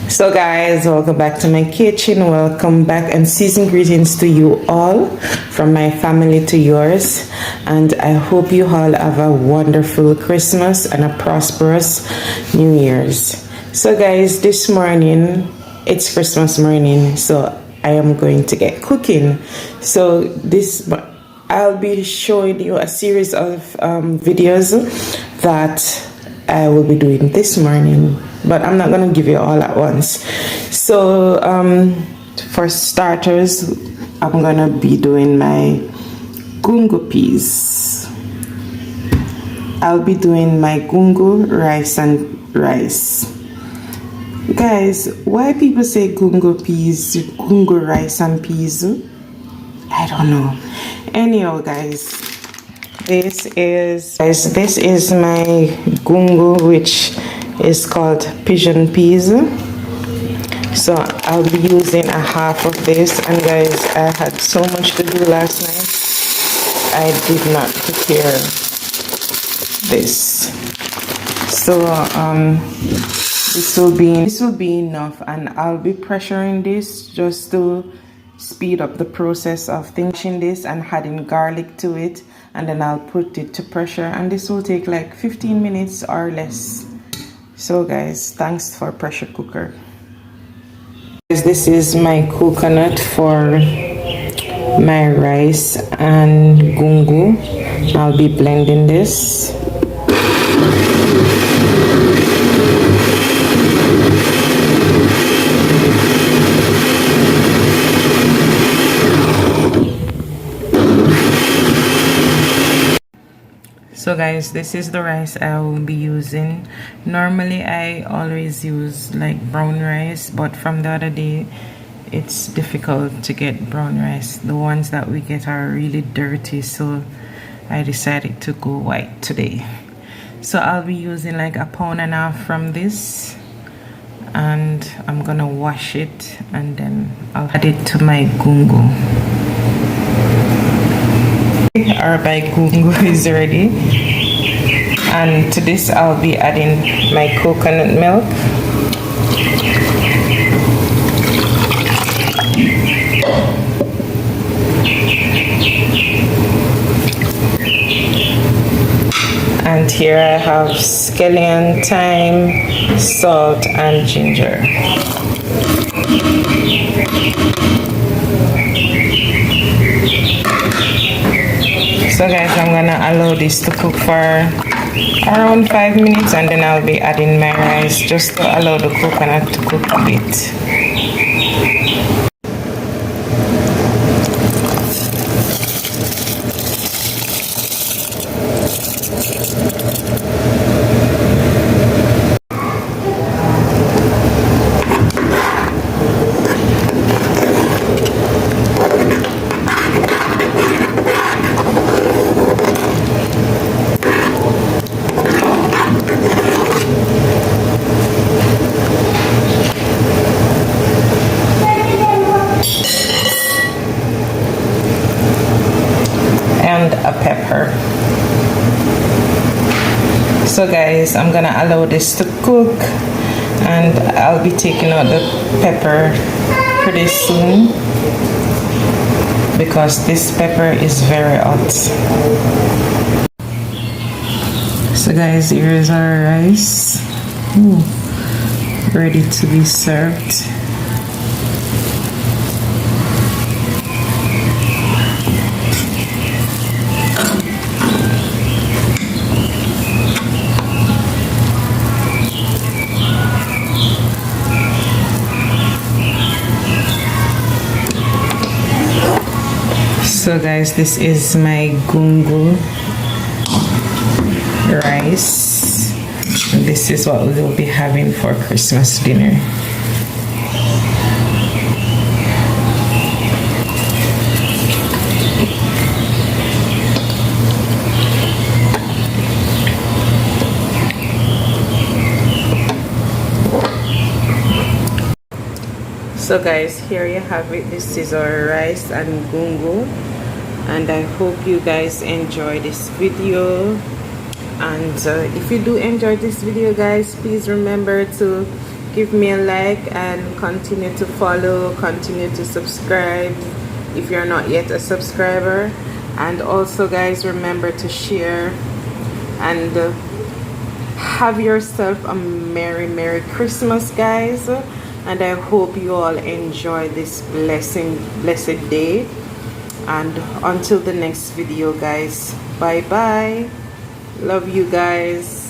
So guys, welcome back to my kitchen. Welcome back and season greetings to you all from my family to yours. And I hope you all have a wonderful Christmas and a prosperous New Year's. So guys, this morning, it's Christmas morning, so I am going to get cooking. So I'll be showing you a series of videos that I will be doing this morning, but I'm not going to give you all at once. So for starters, I'm going to be doing my gungo peas. I'll be doing my gungo rice. Guys, why people say gungo peas, gungo rice and peas? I don't know. Anyhow, guys, this is my gungo, which is called pigeon peas. So I'll be using a half of this, and guys, I had so much to do last night. I did not prepare this. So this will be enough, and I'll be pressuring this just to speed up the process of finishing this and adding garlic to it, and then I'll put it to pressure, and this will take like 15 minutes or less. So guys, thanks for pressure cooker. This is my coconut for my rice and gungo. I'll be blending this. So guys, this is the rice I will be using. Normally I always use like brown rice, but from the other day it's difficult to get brown rice. The ones that we get are really dirty, so I decided to go white today. So I'll be using like 1.5 pounds from this, and I'm gonna wash it and then I'll add it to my gungo. Our gungo is ready, and to this I'll be adding my coconut milk, and here I have scallion, thyme, salt and ginger. So guys, I'm gonna allow this to cook for around 5 minutes, and then I'll be adding my rice just to allow the coconut to cook a bit. And a pepper. So guys, I'm gonna allow this to cook, and I'll be taking out the pepper pretty soon because this pepper is very hot. So guys, here is our rice. Ready to be served. So guys, this is my gungo rice. This is what we will be having for Christmas dinner. So guys, here you have it. This is our rice and gungo, and I hope you guys enjoy this video. And if you do enjoy this video, guys, please remember to give me a like and continue to follow, continue to subscribe if you're not yet a subscriber. And also guys, remember to share, and have yourself a merry Christmas guys, and I hope you all enjoy this blessed day. And until the next video guys, bye bye, love you guys.